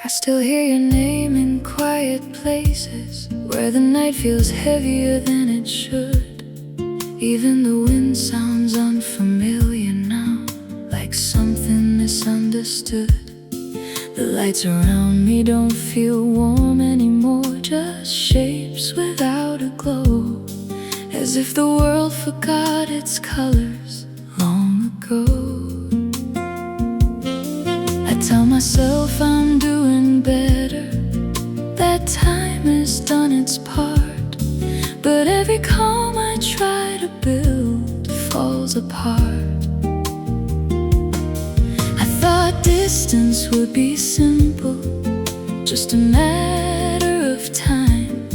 I still hear your name in quiet places where the night feels heavier than it should. Even the wind sounds unfamiliar now, like something misunderstood. The lights around me don't feel warm anymore, just shapes without a glow, as if the world forgot its colors long ago. I tell myself I'm doing better, that time has done its part, but every calm I try to build falls apart. I thought distance would be simple, just a matter of time,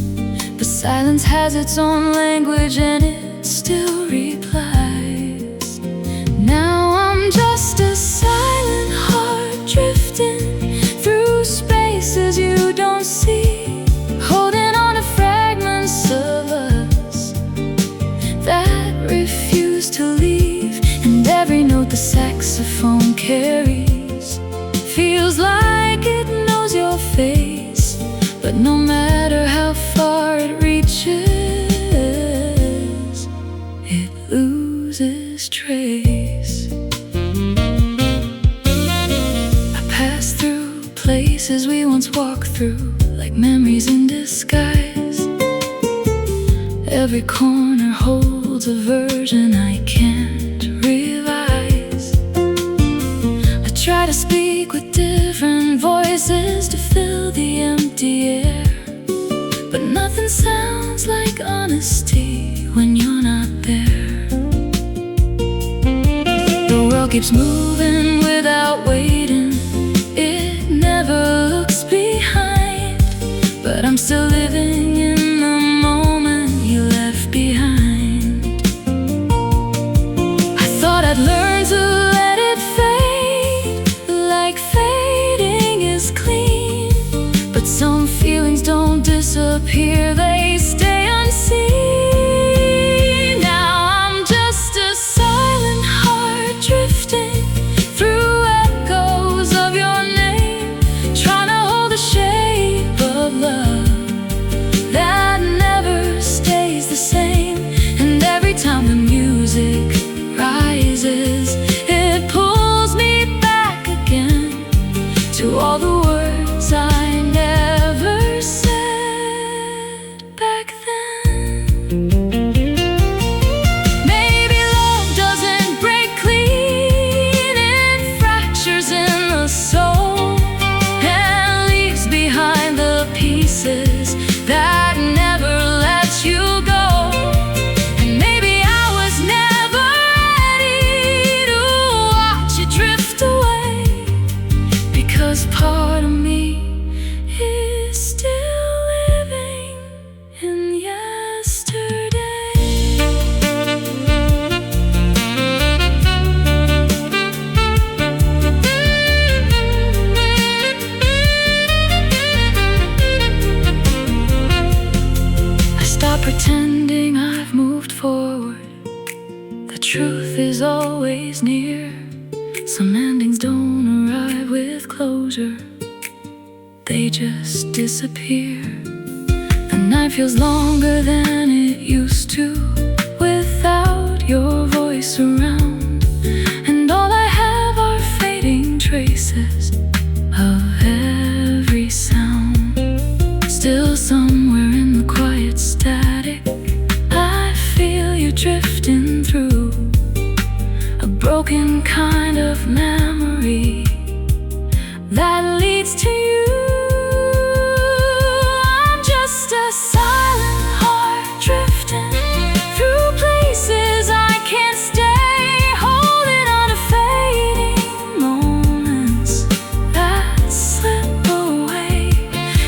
but silence has its own language and it still replies. Now I'm just a silent heart drifting through spaces you don't see, holding on to fragments of us that refuse to leave. And every note the saxophone carries feels like it knows your face, but no matter how far it reaches, it loses trace. I pass through places we once walked through, like memories in disguise. Every corner holds a version I can't revise. I try to speak with different voices to fill the empty air, but nothing sounds like honesty when you're not there. The world keeps moving without waiting, it never looks behind, but I'm still living in the moment you left behind. I thought I'd learn to let it fade, like fading is clean, but some feelings don't disappear, they stay unseen. Now I'm just a silent heart drifting through echoes of your name, trying to hold the shape of love that never stays the same. And every time the music rises, it pulls me back again to all the words I never said back then. Maybe love doesn't break clean, it fractures in the soul and leaves behind the pieces that never let you go. And maybe I was never ready to watch it drift away, because part of me is still living in yesterday. I stop pretending I've moved forward, the truth is always near. Some endings don't arrive with closure, they just disappear. The night feels longer than it used to without your voice around, and all I have are fading traces of every sound. Still somewhere in the quiet static, I feel you drifting through a broken kind of memory that leads to you. I'm just a silent heart drifting through places I can't stay, holding on to fading moments that slip away.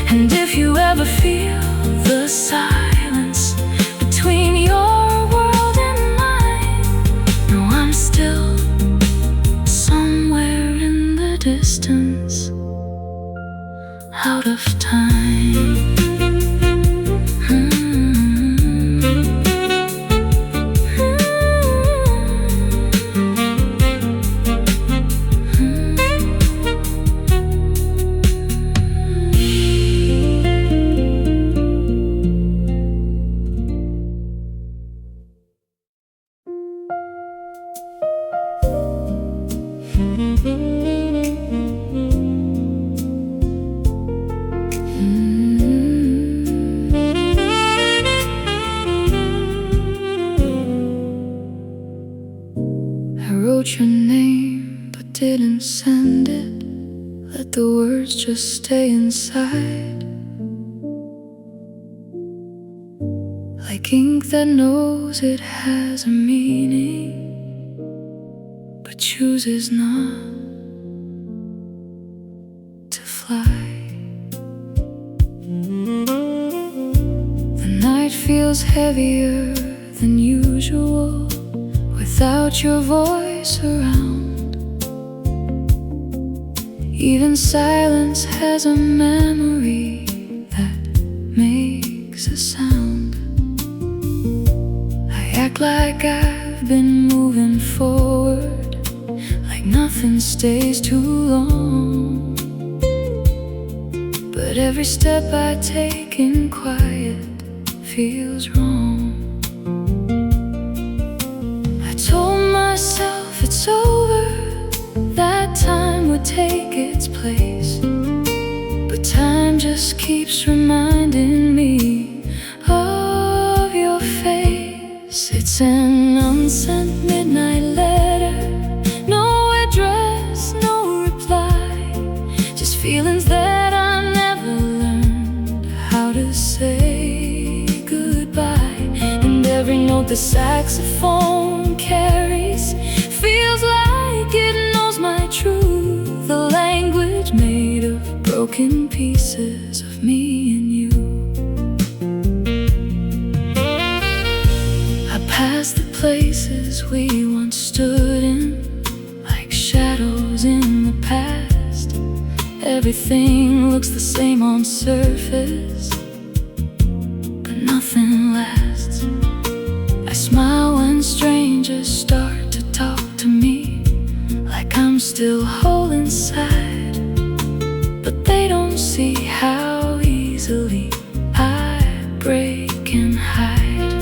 And if you ever feel the silence between your world and mine, no, I'm still somewhere in the distance. out of time. I wrote your name but didn't send it. Let the words just stay inside, like ink that knows it has a meaning but chooses not to fly. The night feels heavier than usual without your voice around. Even silence has a memory that makes a sound. I act like I've been moving forward, like nothing stays too long. But every step I take in quiet feels wrong. I told myself it's over, that time would take its place, but time just keeps reminding me of your face. It's an unsent midnight letter, no address, no reply, just feelings that I never learned how to say goodbye. And every note the saxophone carries feels like it knows my truth, a language made of broken pieces of me and you. I pass the places we once stood in, like shadows in the past. Everything looks the same on surface, but nothing lasts. I smile when strangers start to talk to me, like I'm still whole inside, but they don't see how easily I break and hide.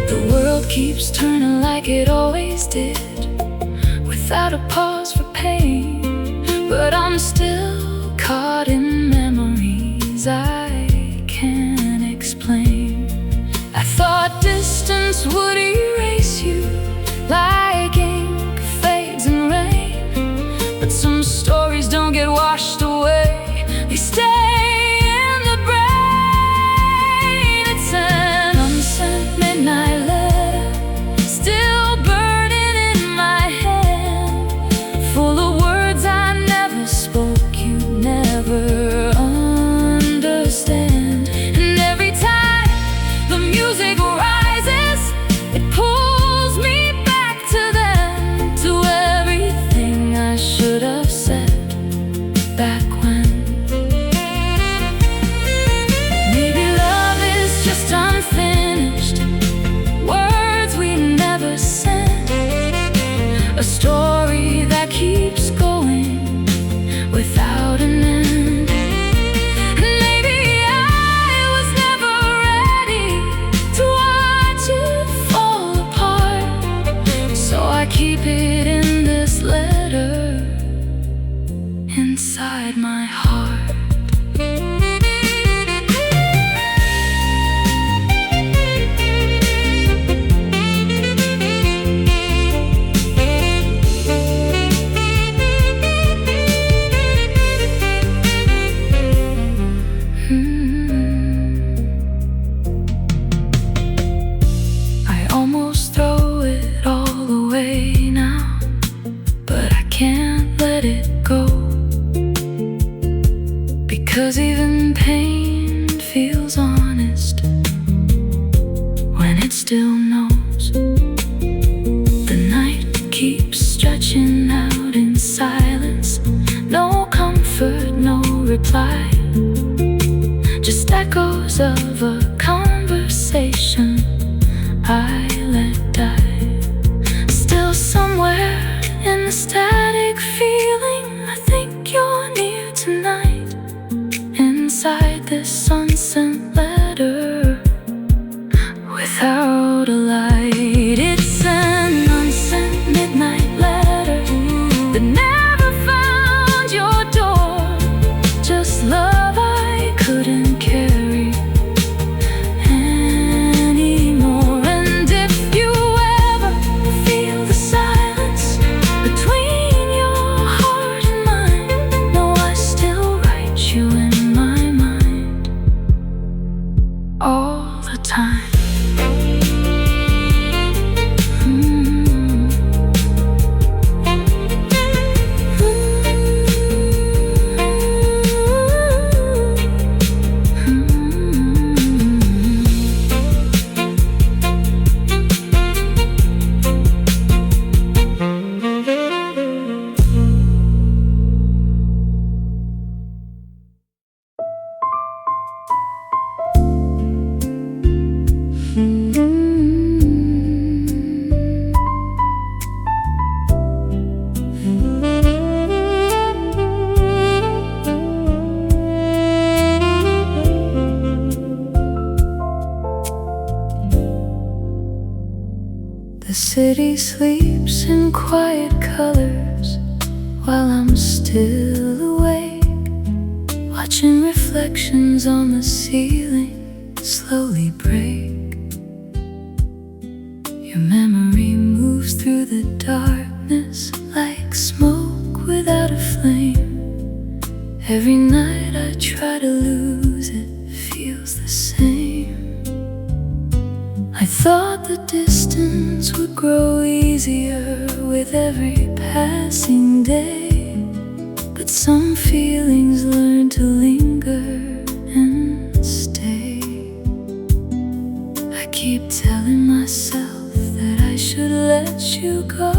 The world keeps turning like it always did, without a pause for pain, but I'm still caught in memories I can't explain. I thought distance would erase you like ink fades in rain, but some stories don't get washed away, they stay in the brain. It's an unsent midnight letter, still burning in my hand, full of words I never spoke, you'd never understand. And every time the music rises, it pulls me back to them, to everything I should have said back when. Maybe love is just unfinished words we never sent, a story that keeps going without an end. Maybe I was never ready to watch it fall apart, so I keep it in this letter inside my heart. I almost throw it all away now, but I can't let it go, because even pain feels honest when it still knows. The night keeps stretching out in silence, no comfort, no reply, just echoes of a conversation I let die. Still somewhere in the static feeling, I think you're near tonight. Inside this unsent letter, without a light, it's an unsent midnight letter that never found your door. Just love I couldn't carry anymore. And if you ever feel the silence between your heart and mine, know I still write you in my mind all the time. The city sleeps in quiet colors while I'm still awake, watching reflections on the ceiling slowly break. Your memory moves through the darkness like smoke without a flame. Every night I try to lose it, feels the same. I thought the distance would grow easier with every passing day, but some feelings learn to linger and stay. I keep telling myself that I should let you go,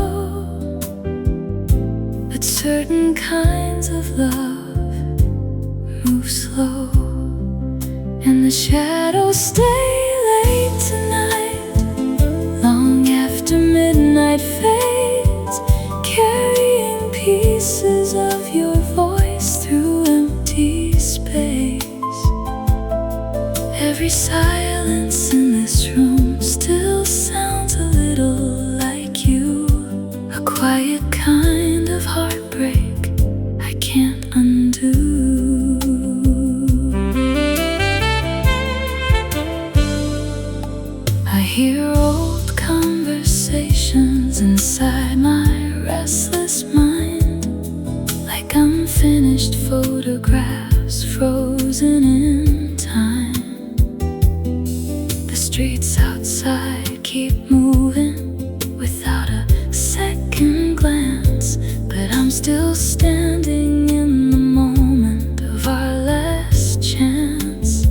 but certain kinds of love move slow, and the shadows stay late tonight. Long after midnight fades, carrying pieces of your voice through empty space. Every silence in this room still sounds a little like you, a quiet kind of heartbreak I can't undo. I hear old conversations inside my restless mind, like unfinished photographs frozen in time. The streets outside keep moving without a second glance, but I'm still standing in the moment of our last chance.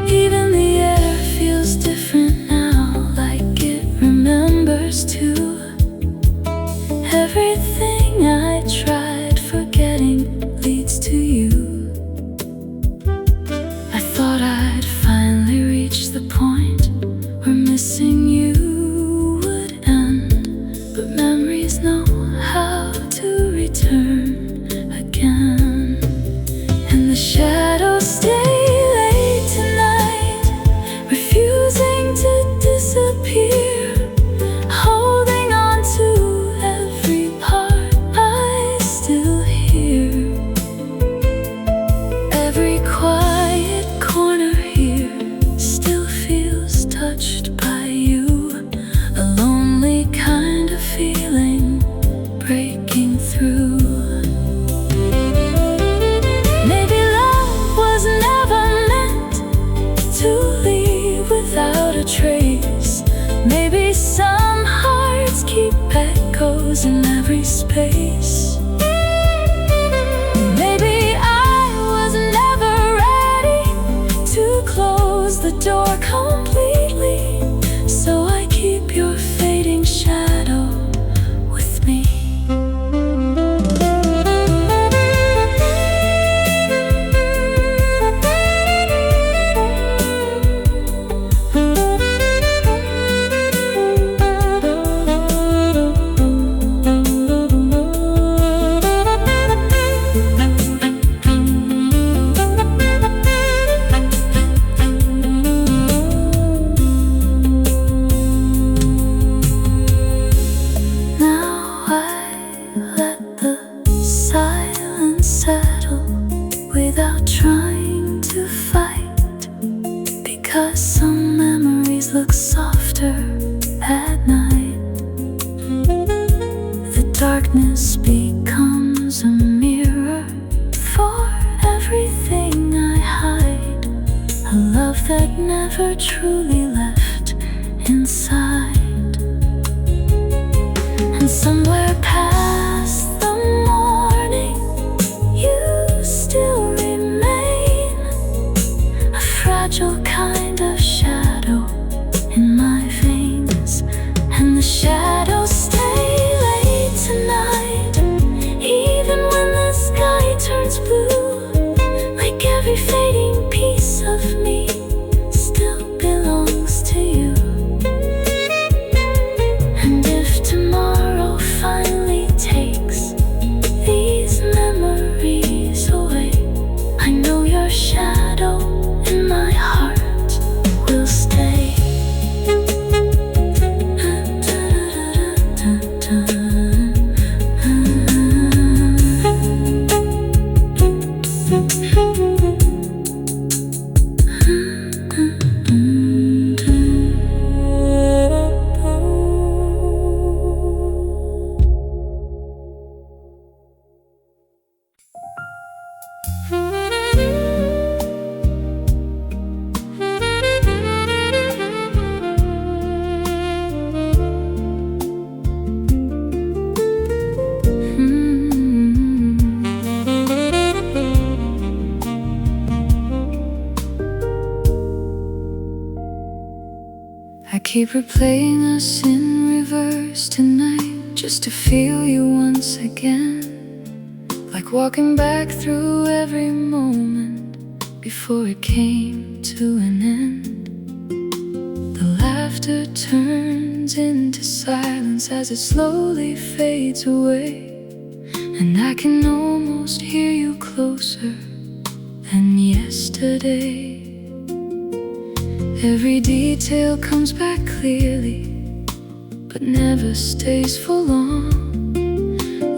Even the air feels different now, like it remembers too. Everything I tried forgetting leads to you. I thought I'd finally reach the point where missing you would end, but memories know how to return again. And the shadows stay late tonight, refusing to disappear, holding on to every part I still hear. Every quiet corner here still feels touched by you, a lonely kind of feeling breaking through. Maybe love was never meant to leave without a trace. Maybe some hearts keep echoes in every space. Maybe I was never ready to close the door completely, so I keep your fading shadow with me. never truly left inside. And somewhere past the morning, you still remain a fragile kind of shadow in my veins. And the shadows stay late tonight, even when the sky turns blue. Like every fading piece of me still belongs to you. And if tomorrow finally takes these memories away, I know your shadow in my heart will stay. I keep replaying us in reverse tonight, just to feel you once again. Like walking back through every moment before it came to an end. The laughter turns into silence as it slowly fades away, and I can almost hear you closer than yesterday. Every detail comes back clearly, but never stays for long.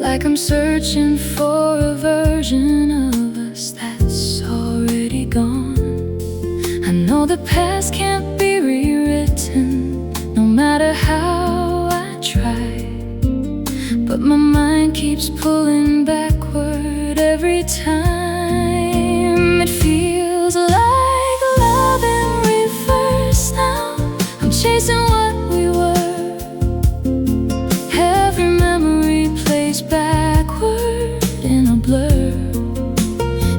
Like I'm searching for a version of us that's already gone. I know the past can't be rewritten, no matter how I try. But my mind keeps pulling backward every time. It feels like love in reverse now. I'm chasing what we were. Every memory plays backward in a blur,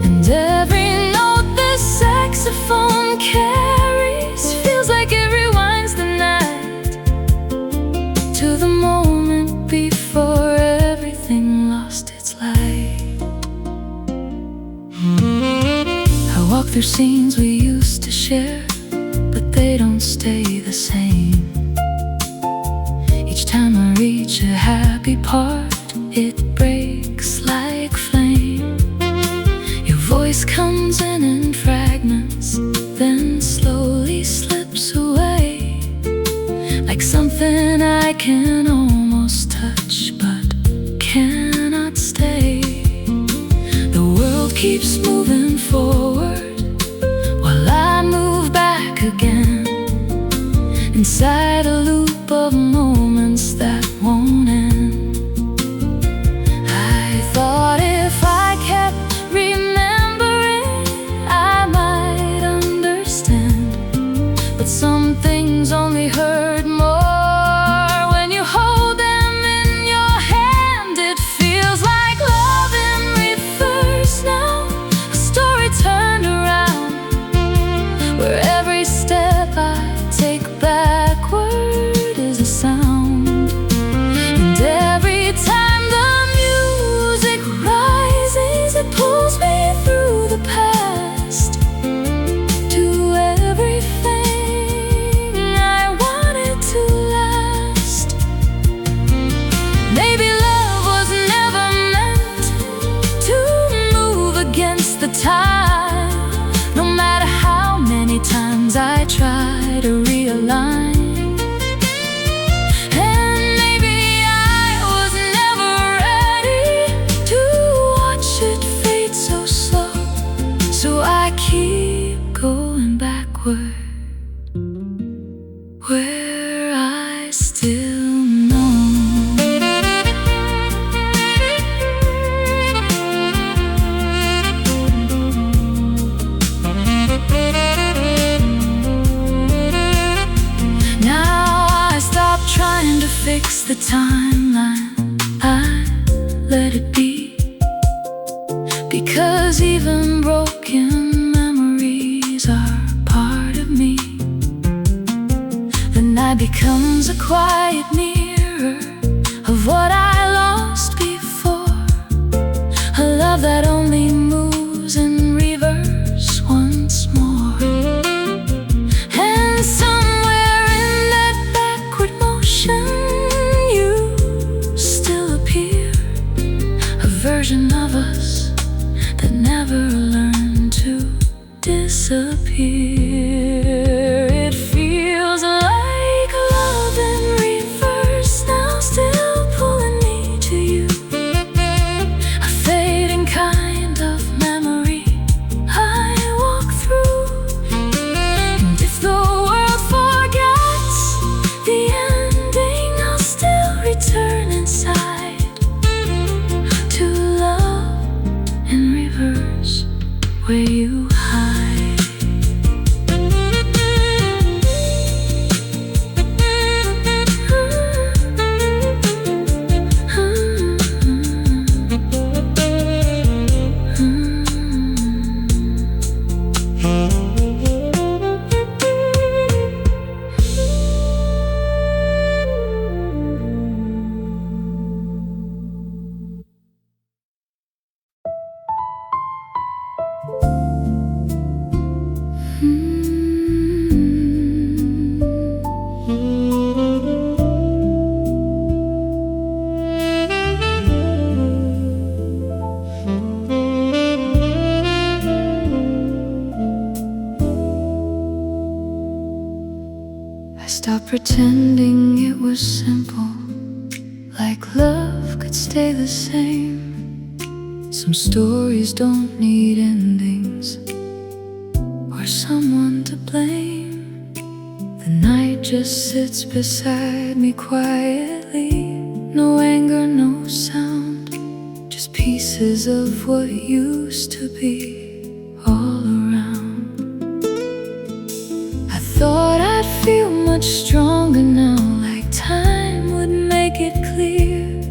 and every note this saxophone carries feels like it rewinds the night to the moment before everything lost its light. I walk through scenes we used to share, but they don't stay the same. Each time I reach a happy part, it breaks like flame. Your voice comes in fragments, then slowly slips away, like something I can almost touch but cannot stay. The world keeps moving forward while I move back again, inside a loop of moments that won't end. I thought if I kept remembering, I might understand, but some things only hurt more when you hold them in your hand. It feels like love in reverse now, a story turned around, where every step I take backward is a sound. And every time the music rises, it pulls me through the past to everything I wanted to last. Maybe love was never meant to move against the tide, no matter how many times I try to realign. And maybe I was never ready to watch it fade so slow, so I keep going backward, where I still know. timeline, I let it be. Because even broken memories are part of me. The night becomes a quiet mirror of what I lost before. A love that only moves in reverse once more. And somewhere in that backward motion, you still appear. A version of us that never learned to disappear. It feels like love in reverse now, still pulling me to you. A fading kind of memory I walk through. And if the world forgets the ending, I'll still return inside to love in reverse, where you hide. Stop pretending it was simple, like love could stay the same. Some stories don't need endings or someone to blame. The night just sits beside me quietly. No anger, no sound, just pieces of what used to be all around. I thought I'd feel much stronger now, like time would make it clear.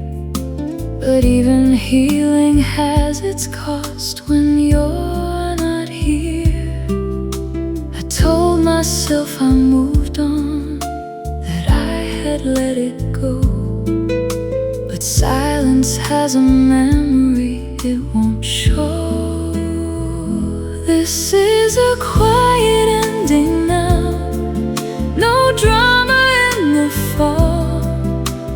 But even healing has its cost when you're not here. I told myself I moved on, that I had let it go. But silence has a memory it won't show. This is a quiet ending now, no drama in the fall,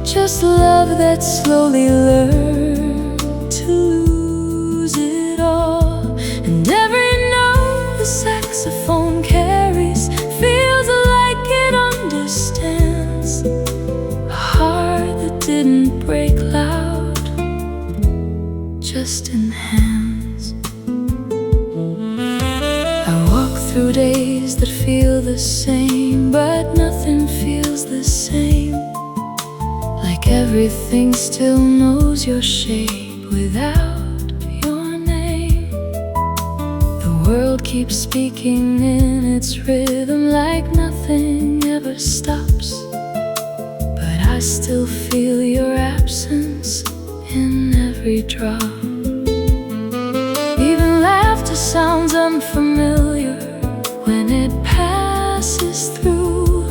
just love that slowly learned to lose it all. And every note the saxophone carries feels like it understands. A heart that didn't break loud, just in hands. I walk through days that feel the same, but nothing feels the same. Like everything still knows your shape without your name. The world keeps speaking in its rhythm, like nothing ever stops. But I still feel your absence in every drop. Even laughter sounds unfamiliar when it passes through,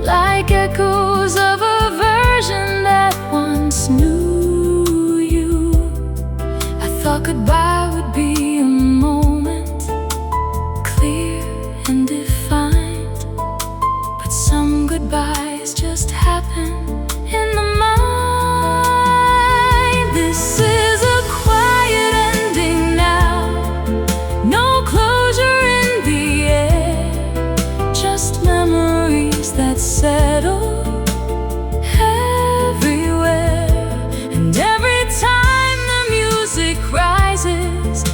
like echoes of a version that once knew you. I thought goodbye would be a moment, clear and defined. But some goodbyes just happen in the mind. This is a quiet ending now, no closure in the air, just memories that settle everywhere. And every time the music rises,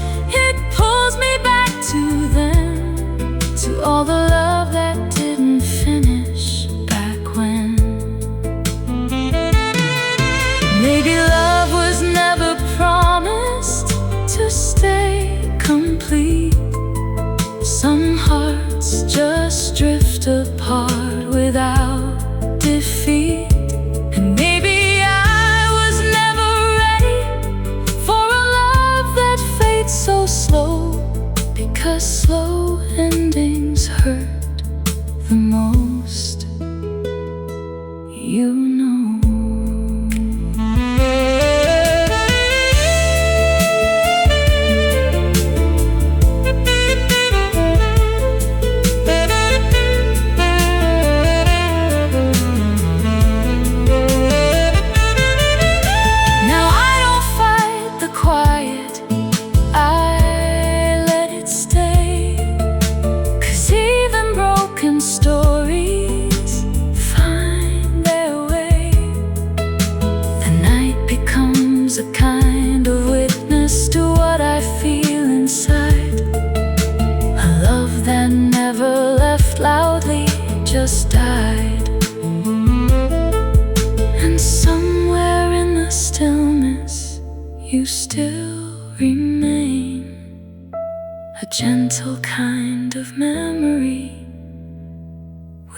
a gentle kind of memory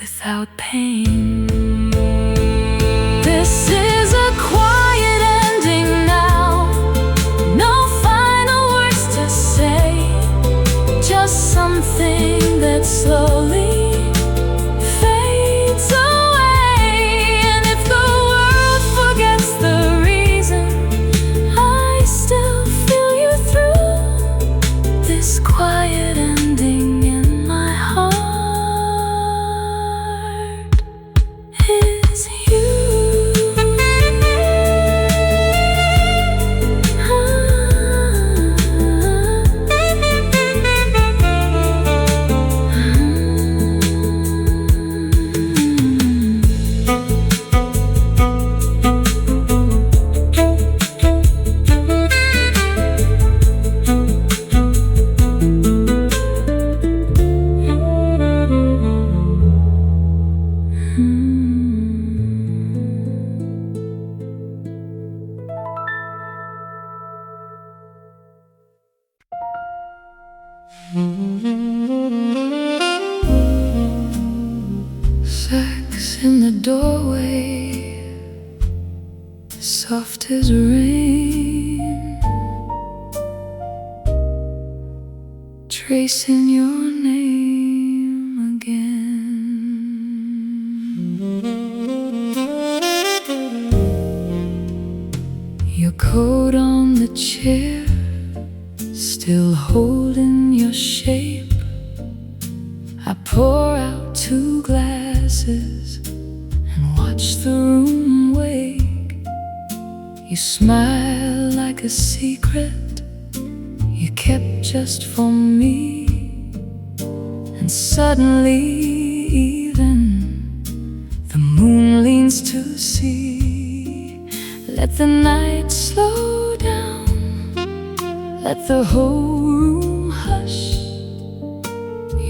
without pain. This is a quiet ending now, no final words to say, just something that slowly fades away. And if the world forgets the reason, I still feel you through this quiet ending in my heart. Is you. Sex in the doorway, soft as rain, tracing your name again. Your coat on the chair, still holding your shape. I pour out 2 glasses and watch the room wake. You smile like a secret you kept just for me, and suddenly even the moon leans to see. Let the night slow down, let the whole room hush.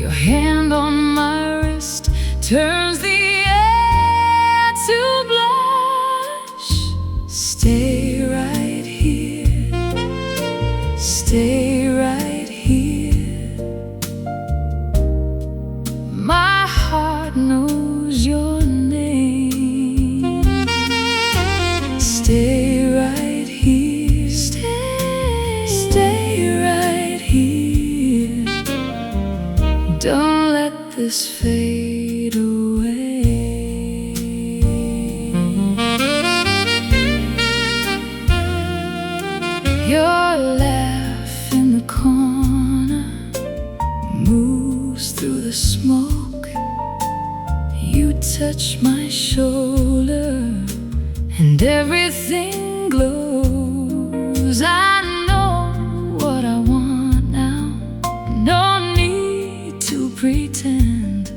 Your hand on my wrist turns the air to blush. Stay right here, stay right here. My heart knows your name. Stay right here, stay right here. Don't let this fade away. Your laugh in the corner moves through the smoke. You touch my shoulder and everything glows. I know what I want now, no need to pretend.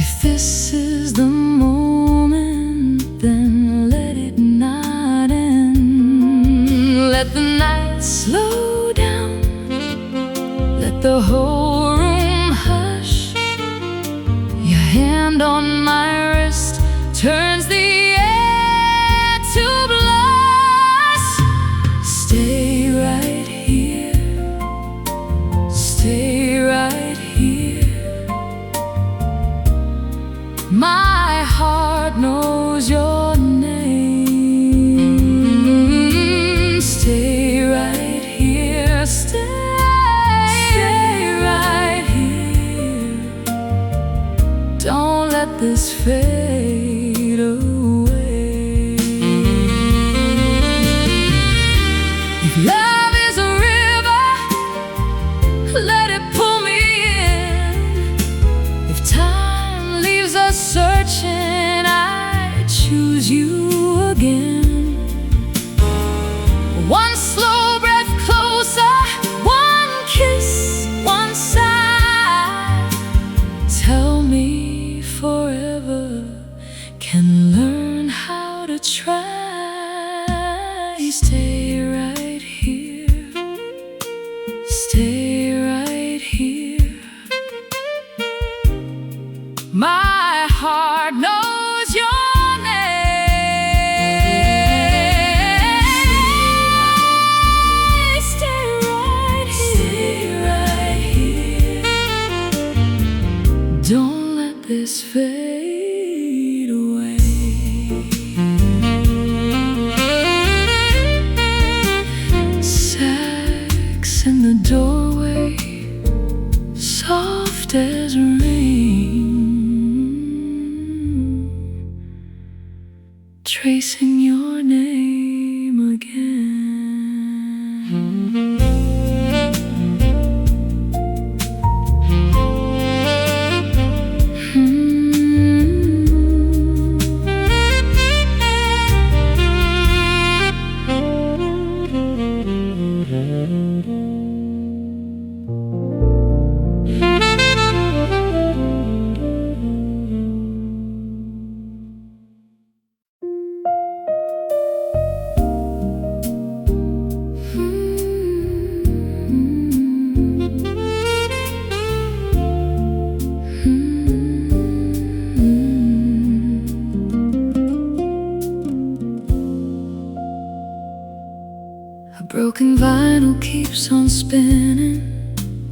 If this is the moment, then let it not end. Let the night slow down, let the whole room hush. Your hand on my wrist turns the air to blush. Stay right here, stay right here. My heart knows your name. Stay right here, stay right here. Don't let this fade away. If love is a river, let it pull me in. If time leaves us searching, I choose you again. One slow breath closer, one kiss, one sigh. Tell me forever memories fade away. Sax in the doorway, soft as rain, tracing your name again. A broken vinyl keeps on spinning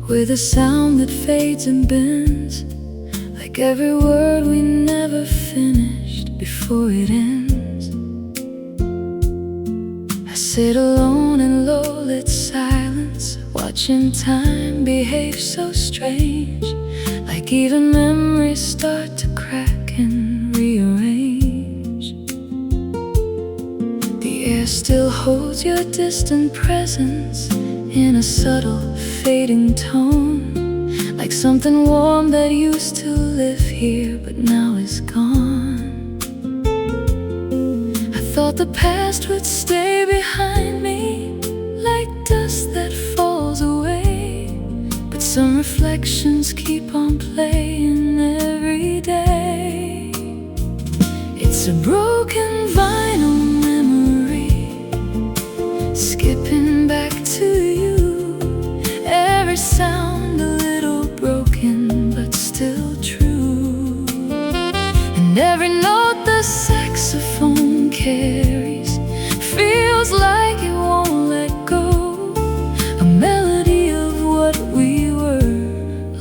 with a sound that fades and bends, like every word we never finished before it ends. I sit alone in low-lit silence, watching time behave so strange, like even memories start to crack and rearrange. The air still holds your distant presence in a subtle, fading tone, like something warm that used to live here but now is gone. I thought the past would stay behind me, like dust that falls away, but some reflections keep on playing every day. It's a broken vinyl memory, skipping back to you. Every sound a little broken but still true, and every note the saxophone carries feels like it won't let go, a melody of what we were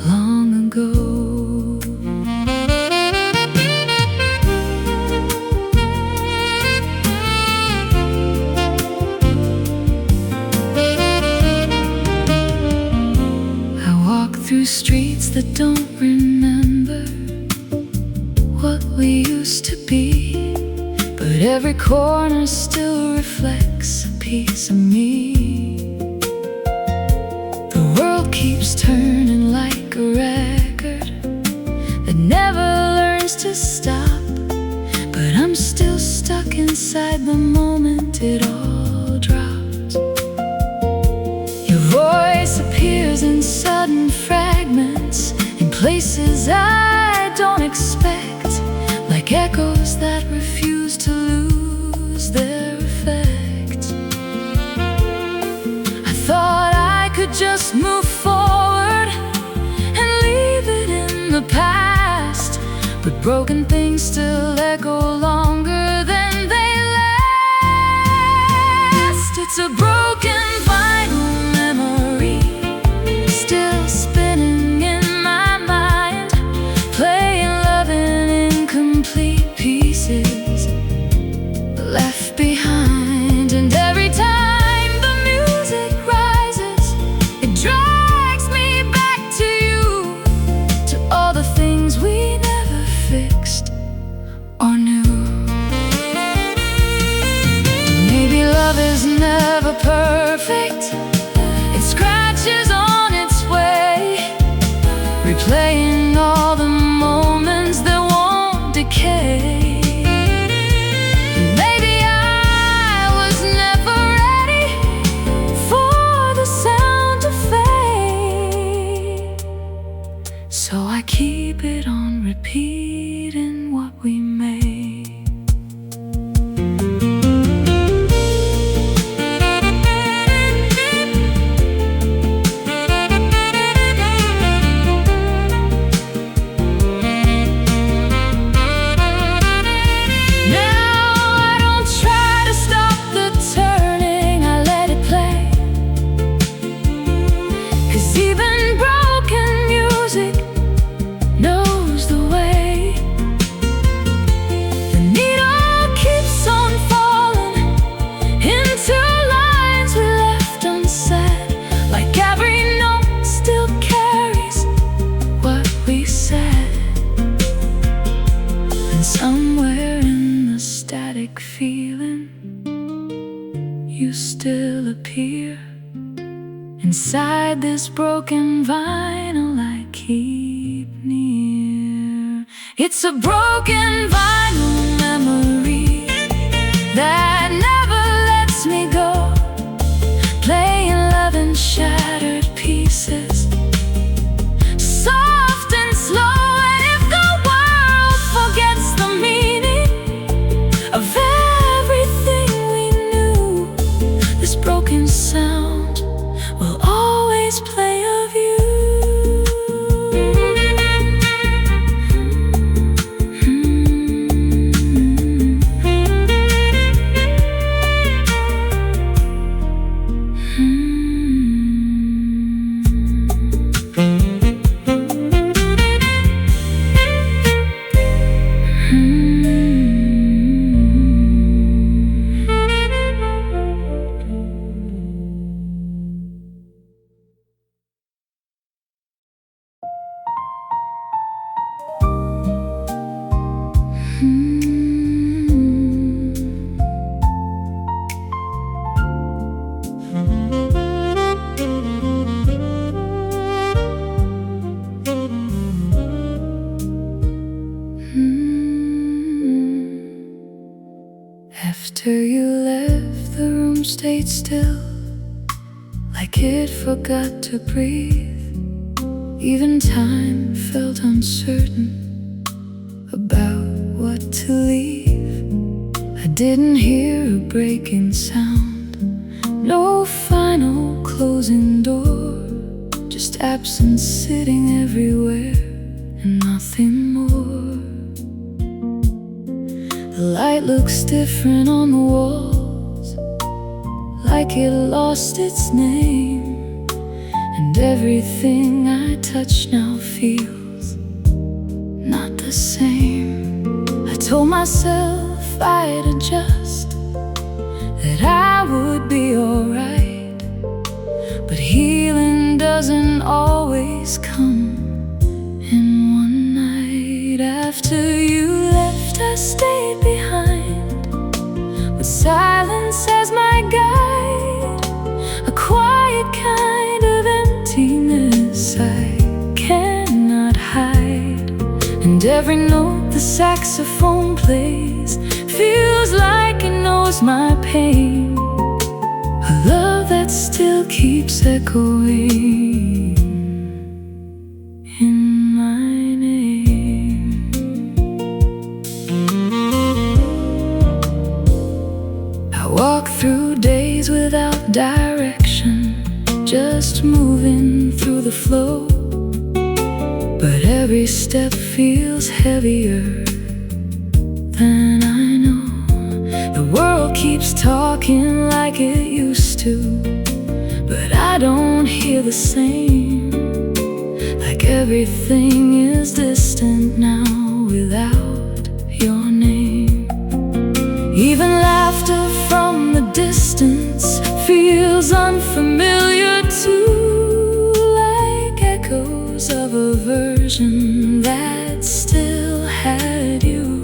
long ago. Through streets that don't remember what we used to be, but every corner still reflects a piece of me. The world keeps turning like a record that never learns to stop, but I'm still stuck inside the moment it all dropped. Your voice appears in sudden fragments in places I don't expect, like echoes that refuse to lose their effect. I thought I could just move forward and leave it in the past, but broken things still echo longer than they last. It's a broken vinyl memory, still spinning in my mind, playing love in incomplete pieces left behind. And every time the music rises, it drags me back to you, to all the things we never fixed or knew. Maybe love is never perfect, it scratches on its way, replaying all the moments that won't decay. Maybe I was never ready for the sound to fade, so I keep it on repeat in what we made. Even broken music knows the way. like every note still carries what we said. And somewhere in the static feeling, you still appear inside this broken vinyl I keep near. It's a broken vinyl memory that never lets me go, playing love in shattered pieces, soft and slow. And if the world forgets the meaning of everything we knew, this broken sound will always play of you. After you left, the room stayed still, like it forgot to breathe. Even time felt uncertain about what to leave. I didn't hear a breaking sound, no final closing door, just absence sitting everywhere and nothing more. The light looks different on the walls, like it lost its name, and everything I touch now feels not the same. I told myself I'd adjust, that I would be alright, but healing doesn't always come in one night. After you left, I stayed behind, with silence as my guide, a quiet kind of emptiness I cannot hide. And every note the saxophone plays feels like it knows my pain, a love that still keeps echoing in my name. I walk through days without direction, just moving through the flow, but every step feels heavier than I know. The world keeps talking like it used to, but I don't hear the same, like everything is distant now without your name. Even laughter from the distance feels unfamiliar too, like echoes of a version that still had you.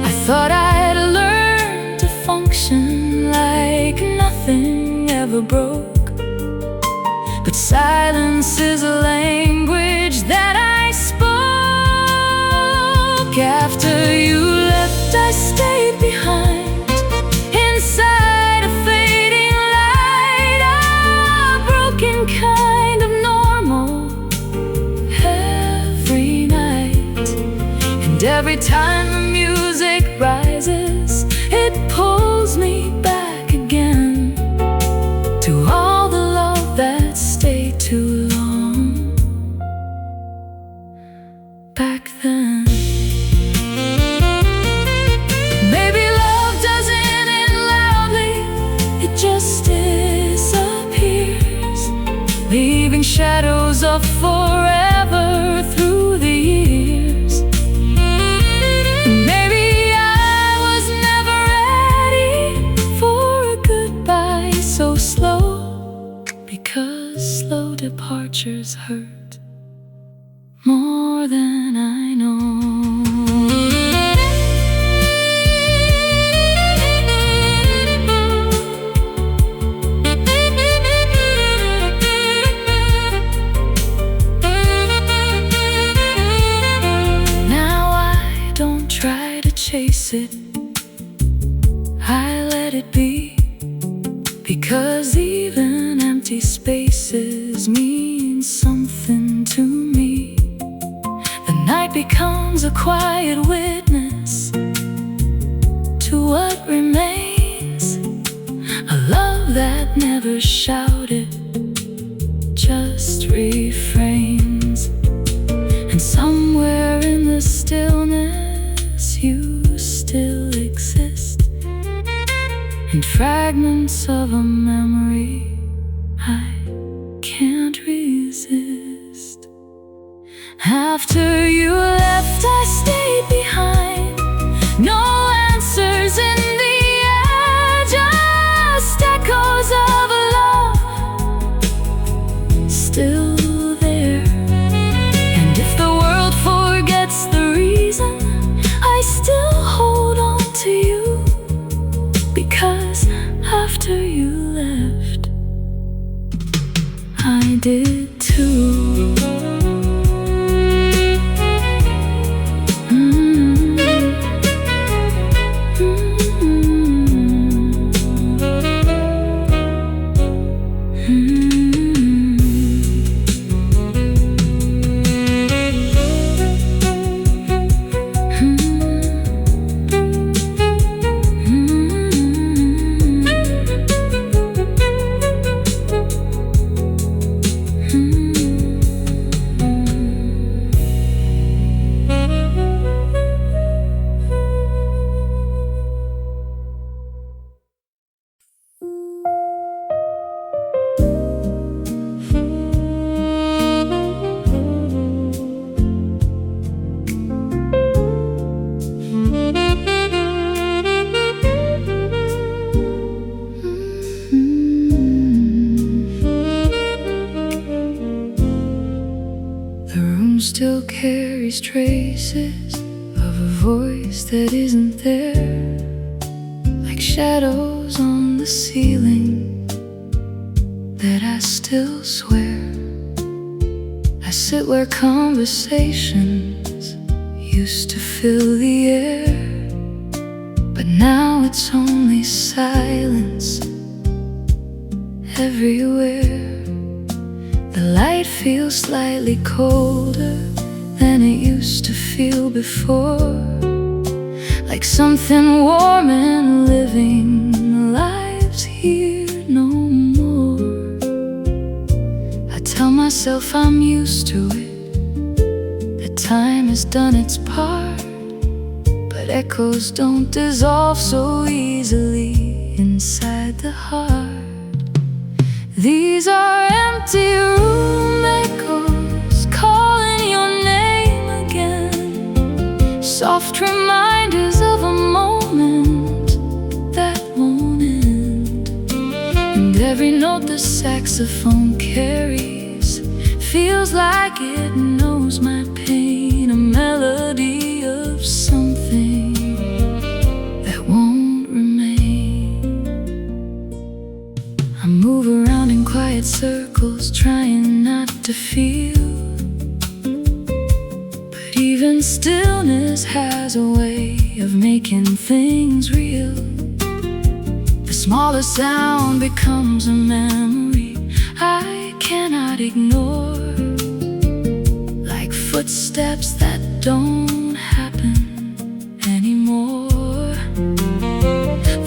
I thought I'd learned to function like nothing ever broke, but silence is a language that I spoke. After you left, I stayed behind, inside a fading light, a broken kind of normal every night. And every time the music rises, it pulls me back again to all the love that stayed too long back then. Maybe love doesn't end loudly, it just disappears, leaving shadows of forever through the years. Maybe I was never ready for a goodbye so slow, because slow departures hurt more than I know. Now I don't try to chase it, I let it be, because even empty spaces mean something to me. The night becomes a quiet witness to what remains, a love that never shouted, just refrains. And somewhere in the stillness you still exist, in fragments of a memory I can't resist. After you left, I stayed behind. No answers in the air, just echoes of a love still there. And if the world forgets the reason, I still hold on to you, because after you left, I did too. Still carries traces of a voice that isn't there, like shadows on the ceiling that I still swear. I sit where conversations used to fill the air, but now it's only silence everywhere. The light feels slightly colder than it used to feel before, like something warm and living lives here no more. I tell myself I'm used to it, that time has done its part, but echoes don't dissolve so easily inside the heart. These are empty room echoes calling your name again, soft reminders of a moment that won't end. And every note the saxophone carries feels like it knows my pain, a melody of something that won't remain. I move around in quiet circles, trying not to feel, but even stillness has a way of making things real. The smaller sound becomes a memory I cannot ignore, like footsteps that don't happen anymore.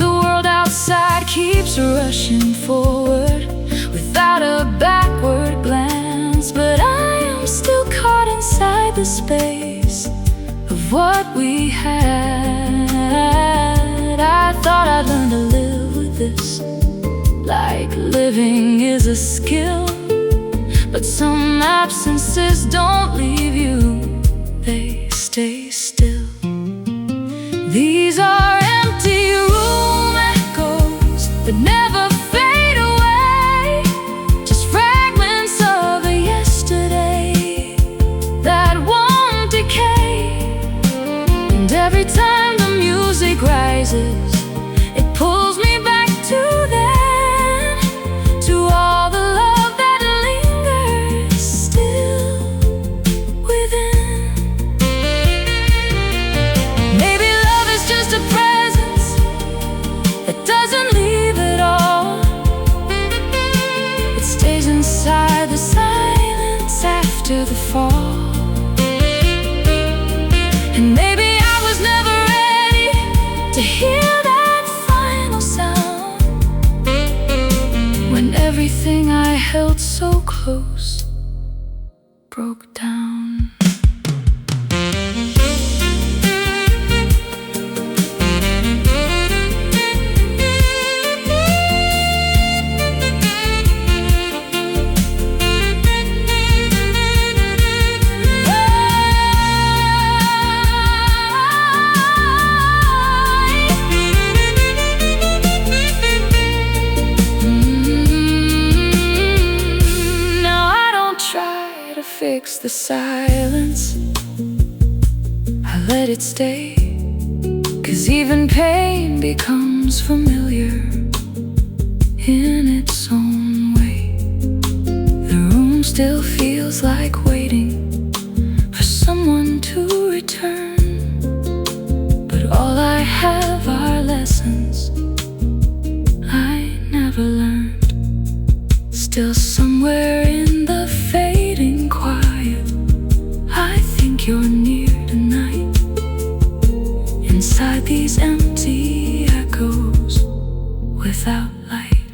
The world outside keeps rushing forward without a backward glance, but I am still caught inside the space of what we had. I thought I'd learn to live with this, like living is a skill, but some absences don't leave you, they stay still. These are empty room echoes that never fade away, just close broke down. Fix the silence, I let it stay, 'cause even pain becomes familiar in its own way. The room still feels like waiting for someone to return, but all I have are lessons I never learned. Still somewhere in the fading quiet, I think you're near tonight. Inside these empty echoes without light.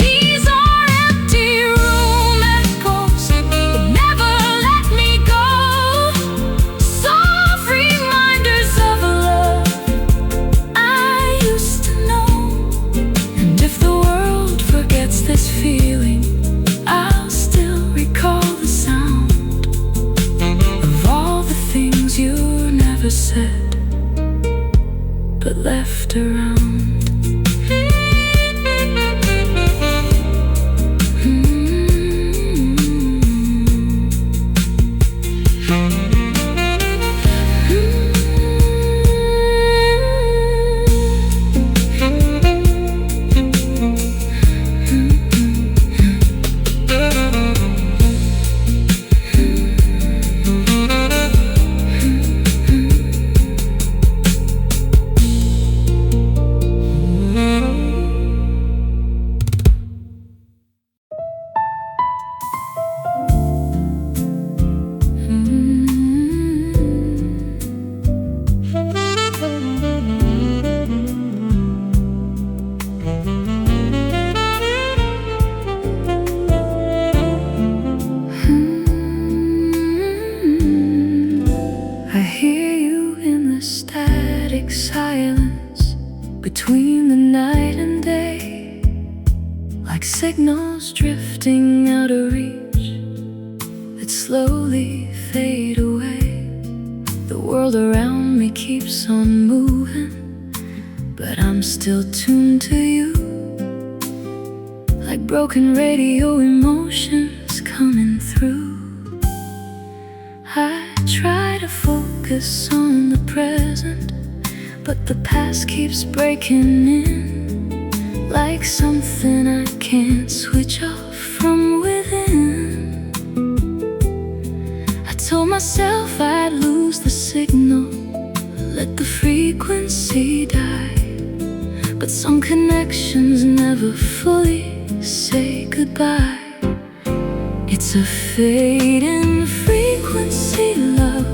These are empty room echoes that never let me go. Soft reminders of a love I used to know. And if the world forgets this feeling, I'll still recall the sound of all the things you never said but left around. Silence between the night and day, like signals drifting out of reach that slowly fade away. The world around me keeps on moving, but I'm still tuned to you, like broken radio emotions coming through. I try to focus on the present, but the past keeps breaking in, like something I can't switch off from within. I told myself I'd lose the signal, let the frequency die, but some connections never fully say goodbye. It's a fading frequency, love,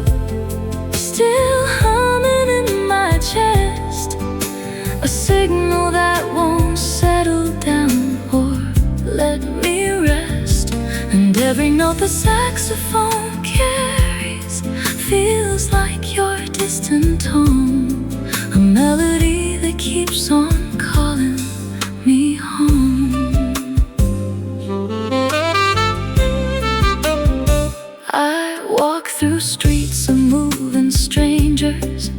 still humming in my chest, a signal that won't settle down or let me rest. And every note the saxophone carries feels like your distant tone, a melody that keeps on calling me home. I walk through streets of moving strangers,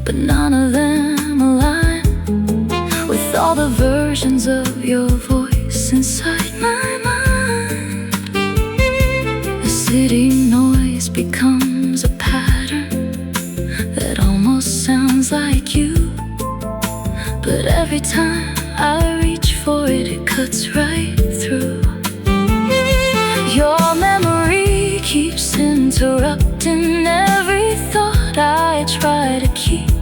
but none of them align with all the versions of your voice inside my mind. The city noise becomes a pattern that almost sounds like you, but every time I reach for it, it cuts right through. Your memory keeps interrupting every thought I try to keep,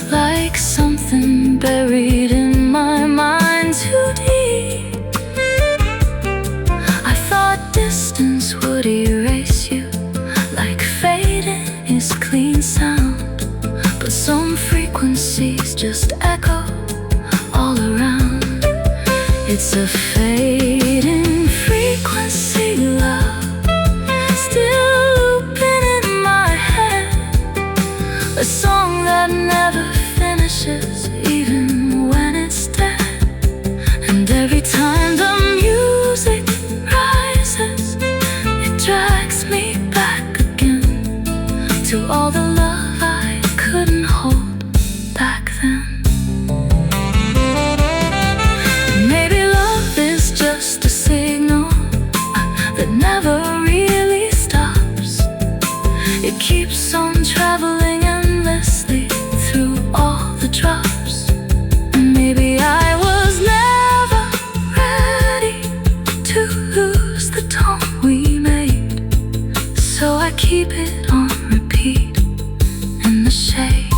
like something buried in my mind too deep. I thought distance would erase you, like fading is clean sound, but some frequencies just echo all around. It's a lose the tone we made, so I keep it on repeat in the shade.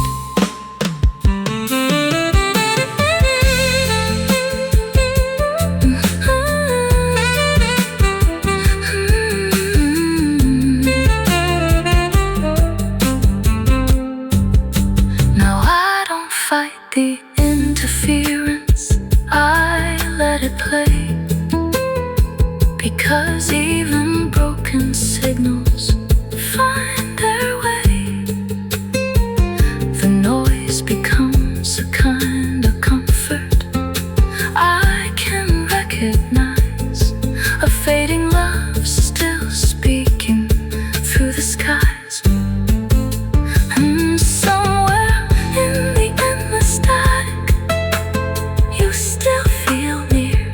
Now I don't fight the interference, I let it play, because even broken signals find their way. The noise becomes a kind of comfort. I can recognize a fading love still speaking through the skies. And somewhere in the endless static, you still feel near,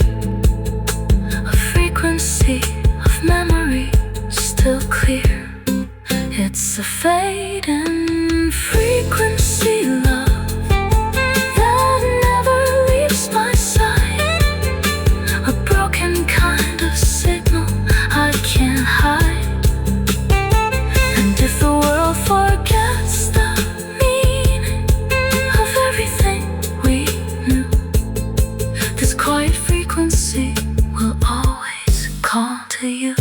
a frequency of memory still clear. It's a fading frequency, love, that never leaves my side, a broken kind of signal I can't hide. And if the world forgets the meaning of everything we knew, this quiet frequency will always call to you.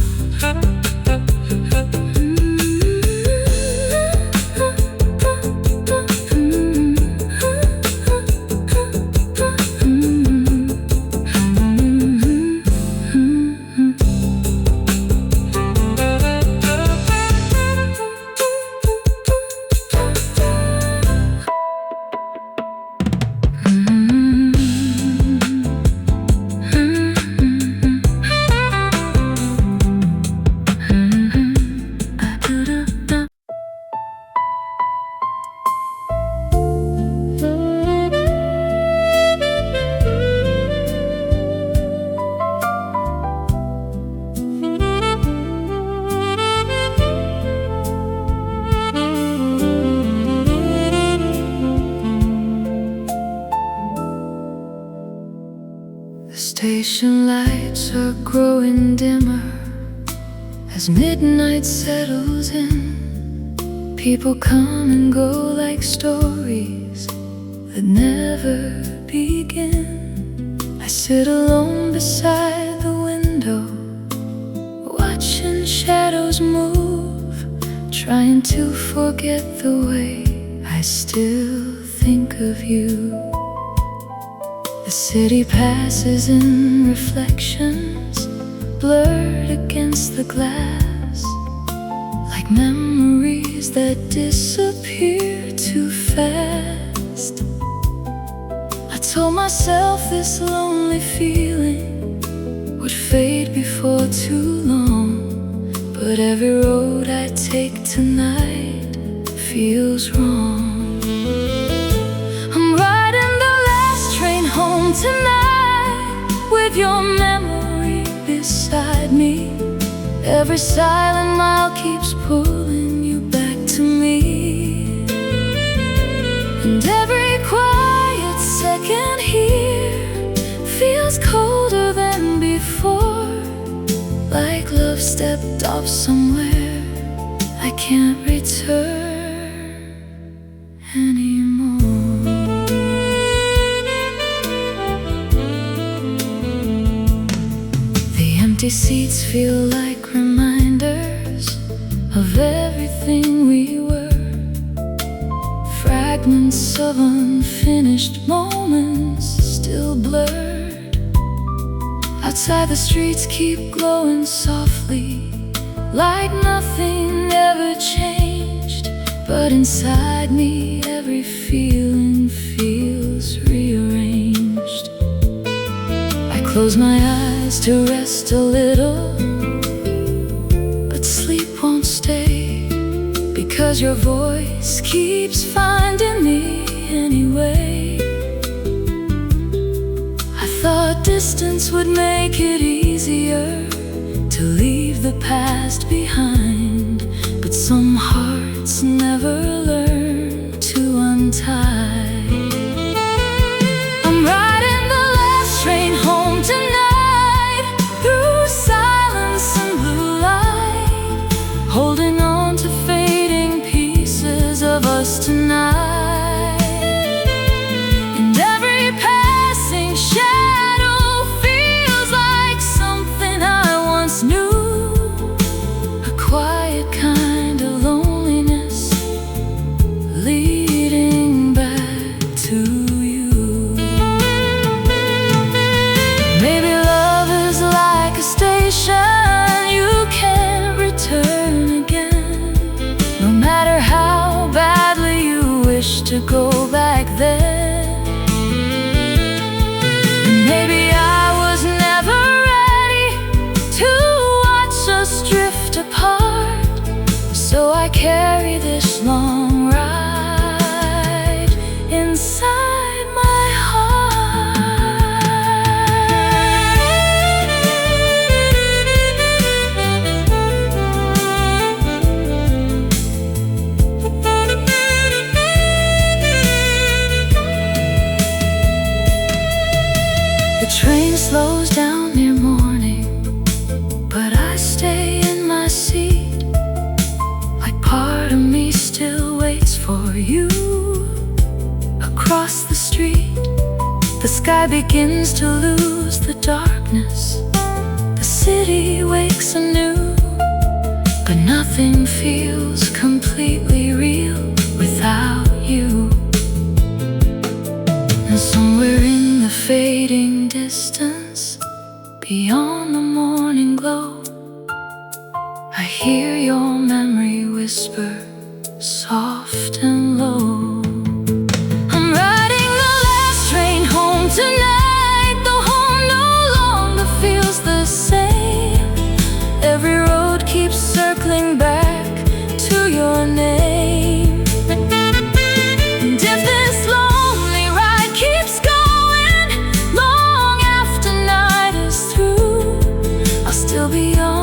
Station lights are growing dimmer as midnight settles in. People come and go like stories that never begin. I sit alone beside the window, watching shadows move, trying to forget the way I still think of you. The city passes in reflections, blurred against the glass, like memories that disappear too fast. I told myself this lonely feeling would fade before too long, but every road I take tonight feels wrong. Home tonight with your memory beside me. Every silent mile keeps pulling you back to me, and every quiet second here feels colder than before, like love stepped off somewhere I can't return anymore. Empty seats feel like reminders of everything we were, fragments of unfinished moments still blurred. Outside the streets keep glowing softly, like nothing ever changed, but inside me every feeling feels rearranged. I close my eyes to rest a little, but sleep won't stay, because your voice keeps finding me anyway. I thought distance would make it easier to leave the past behind, but some hearts never learn to untie. I'm riding the last train home tonight, through silence destination you can't return again, no matter how badly you wish to go back then. And maybe I was never ready to watch us drift apart, so I carry this long ride inside my heart. The train slows down near morning, but I stay in my seat, like part of me still waits for you. Across the street, the sky begins to lose the darkness. The city wakes anew, but nothing feels completely real without you. And somewhere in the fading distance, beyond the morning glow, I hear your memory whisper, soft and low. I'm riding the last train home tonight, though home no longer feels the same. Every road keeps circling back to your name. And if this lonely ride keeps going, long after night is through, I'll still be on